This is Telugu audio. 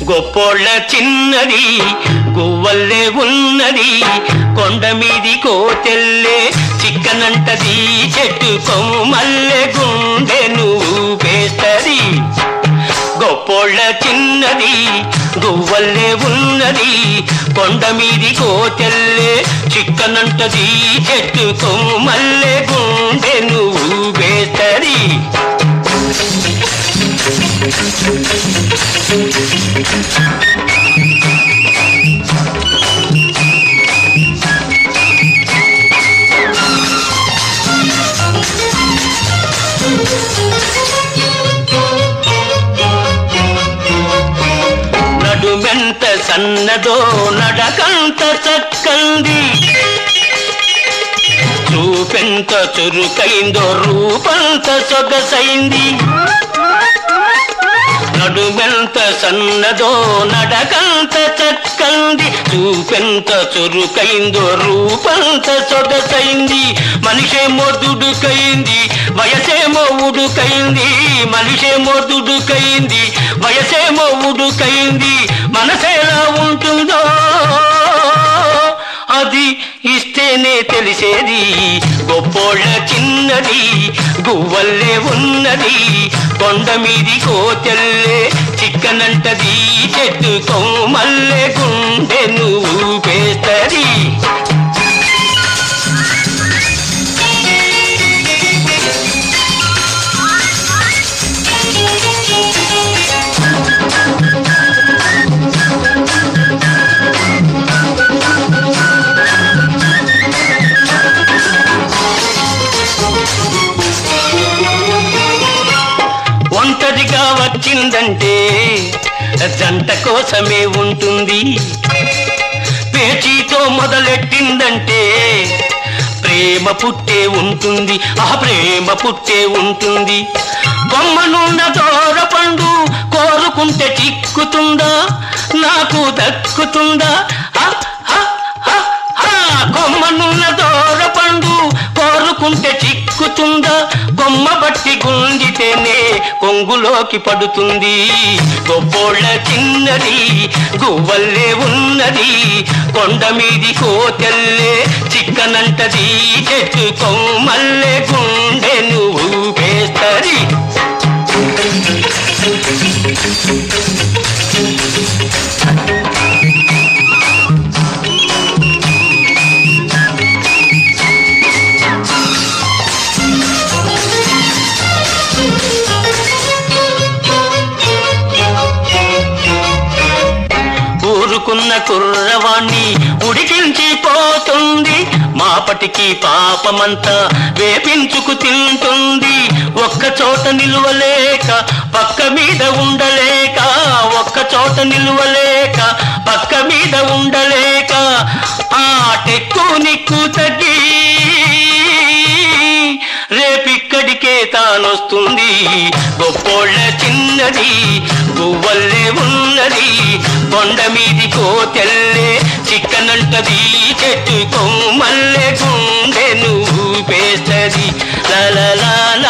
గొప్పోళ్ళ చిన్నది గువ్వల్లే ఉన్నది, కొండ మీది కోతెల్లే చిక్కనంటది, చెట్టు కొమ్మల్లే గుండెను ఊపేస్తది. గొప్పోళ్ళ చిన్నది గువ్వల్లే ఉన్నది, కొండ మీది కోతెల్లే చిక్కనంటది, చెట్టు కొమ్మల్లే గుండెను ఊపేస్తది. నడుమెంత సన్నదో నడకంత చక్కంది, చూపెంత చురుకైందో రూపంత సొగసైంది. నడుమెంత సన్నదో నడకంత చక్కంది, చూపెంత చురుకైందో రూపంత సొగసైంది. మనిషేమో దుడుకైంది వయసేమో ఉడుకైంది, మనిషేమో దుడుకైంది వయసేమో ఉడుకైంది. మనసేలా ఉంటుందో అది ఇస్తేనే తెలిసేది. గొప్పోళ్ళ చిన్నది గువ్వల్లే ఉన్నది, కొండ మీది కోతెల్లే చిక్కనంటది, చెట్టు కొమ్మల్లే గుండెను ఊపేస్తది. ఒంటరిగా వచ్చిందంటే జంట కోసమే ఉంటుంది, పేచీతో మొదలెట్టిందంటే ప్రేమ పుట్టే ఉంటుంది, ఆ ప్రేమ పుట్టే ఉంటుంది. కొమ్మనున్న దోరపండు కోరుకుంటే చిక్కుతుందా, నాకు దక్కుతుందా? కొమ్మనున్న దోరపండు కోరుకుంటే చిక్కుతుందా, కొమ్మ బట్టి గుంజితేనే కొంగులోకి పడుతుంది. గొప్పోళ్ళ చిన్నది గువ్వల్లే ఉన్నది, కొండ మీది కోతెల్లే చిక్కనంటది, చెట్టు కొమ్మల్లే గుండెను ఊపేస్తది. ఊరుకున్న కుర్రవాణ్ణి ఉడికించి పోతుంది, మాపటికి పాపమంతా వేపించుకు తింటుంది. ఒక్క చోట నిలువలేక పక్క మీద ఉండలేక, ఒక్క చోట నిలువలేక పక్క మీద ఉండలేక, ఆ టెక్కు నిక్కు తగ్గి రేపిక్కడికే తానొస్తుంది. గొప్పోళ్ళ చిన్నది గువ్వల్లే ఉన్నది, కొండ మీది కోతెల్లే చిక్కనంటది, చెట్టు కొమ్మల్లే గుండెను ఊపేస్తది. లా లా లా.